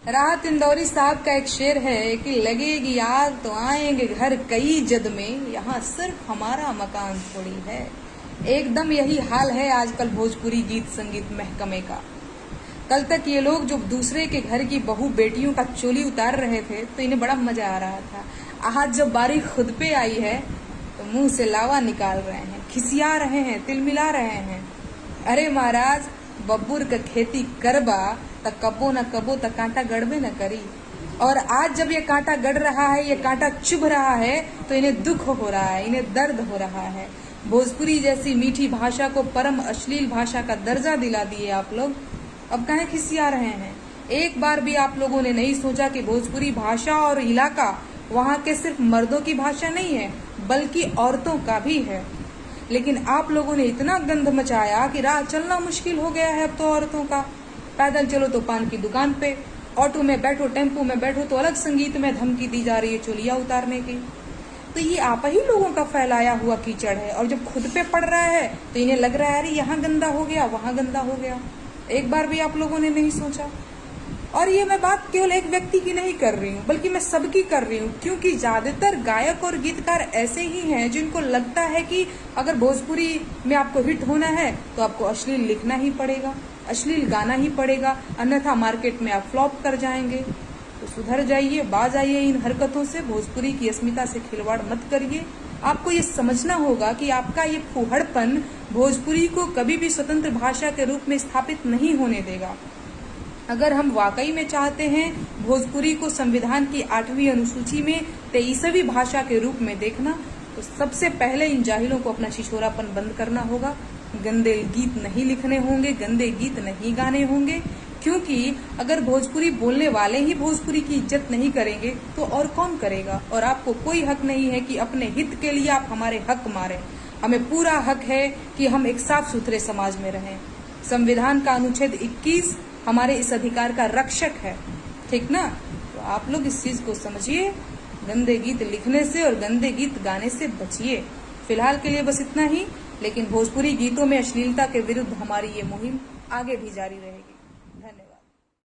राहत इंदौरी साहब का एक शेर है कि लगेगी आग तो आएंगे घर कई जद में, यहाँ सिर्फ हमारा मकान थोड़ी है। एकदम यही हाल है आजकल भोजपुरी गीत संगीत महकमे का। कल तक ये लोग जो दूसरे के घर की बहू बेटियों का चोली उतार रहे थे तो इन्हें बड़ा मजा आ रहा था। आज जब बारी खुद पे आई है तो मुंह से लावा निकाल रहे हैं, खिसिया रहे हैं, तिलमिला रहे हैं। अरे महाराज, बब्बूर का खेती करबा त कबो न कबो त कांटा गड़बे न करी। और आज जब ये कांटा गड़ रहा है, ये कांटा चुभ रहा है तो इन्हें दुख हो रहा है, इन्हें दर्द हो रहा है। भोजपुरी जैसी मीठी भाषा को परम अश्लील भाषा का दर्जा दिला दिए आप लोग। अब काहे खिसिया रहे हैं? एक बार भी आप लोगों ने नहीं सोचा कि भोजपुरी भाषा और इलाका वहाँ के सिर्फ मर्दों की भाषा नहीं है बल्कि औरतों का भी है। लेकिन आप लोगों ने इतना गंद मचाया कि राह चलना मुश्किल हो गया है अब तो औरतों का। पैदल चलो तो पान की दुकान पे, ऑटो में बैठो, टेम्पो में बैठो तो अलग संगीत में धमकी दी जा रही है चोलियां उतारने की। तो ये आप ही लोगों का फैलाया हुआ कीचड़ है। और जब खुद पे पड़ रहा है तो इन्हें लग रहा है अरे यहाँ गंदा हो गया, वहां गंदा हो गया। एक बार भी आप लोगों ने नहीं सोचा। और ये मैं बात केवल एक व्यक्ति की नहीं कर रही हूँ बल्कि मैं सबकी कर रही हूँ, क्योंकि ज्यादातर गायक और गीतकार ऐसे ही हैं जिनको लगता है कि अगर भोजपुरी में आपको हिट होना है तो आपको अश्लील लिखना ही पड़ेगा, अश्लील गाना ही पड़ेगा, अन्यथा मार्केट में आप फ्लॉप कर जाएंगे। तो सुधर जाइए, बाज आइए इन हरकतों से। भोजपुरी की अस्मिता से खिलवाड़ मत करिए। आपको ये समझना होगा कि आपका ये फूहड़पन भोजपुरी को कभी भी स्वतंत्र भाषा के रूप में स्थापित नहीं होने देगा। अगर हम वाकई में चाहते हैं भोजपुरी को संविधान की 8वीं अनुसूची में 23वीं भाषा के रूप में देखना, तो सबसे पहले इन जाहिलों को अपना छिछोरापन बंद करना होगा। गंदे गीत नहीं लिखने होंगे, गंदे गीत नहीं गाने होंगे, क्योंकि अगर भोजपुरी बोलने वाले ही भोजपुरी की इज्जत नहीं करेंगे तो और कौन करेगा। और आपको कोई हक नहीं है कि अपने हित के लिए आप हमारे हक मारें। हमें पूरा हक है कि हम एक साफ सुथरे समाज में रहें। संविधान का अनुच्छेद 21 हमारे इस अधिकार का रक्षक है, ठीक ना? तो आप लोग इस चीज को समझिए। गंदे गीत लिखने से और गंदे गीत गाने से बचिए। फिलहाल के लिए बस इतना ही, लेकिन भोजपुरी गीतों में अश्लीलता के विरुद्ध हमारी ये मुहिम आगे भी जारी रहेगी।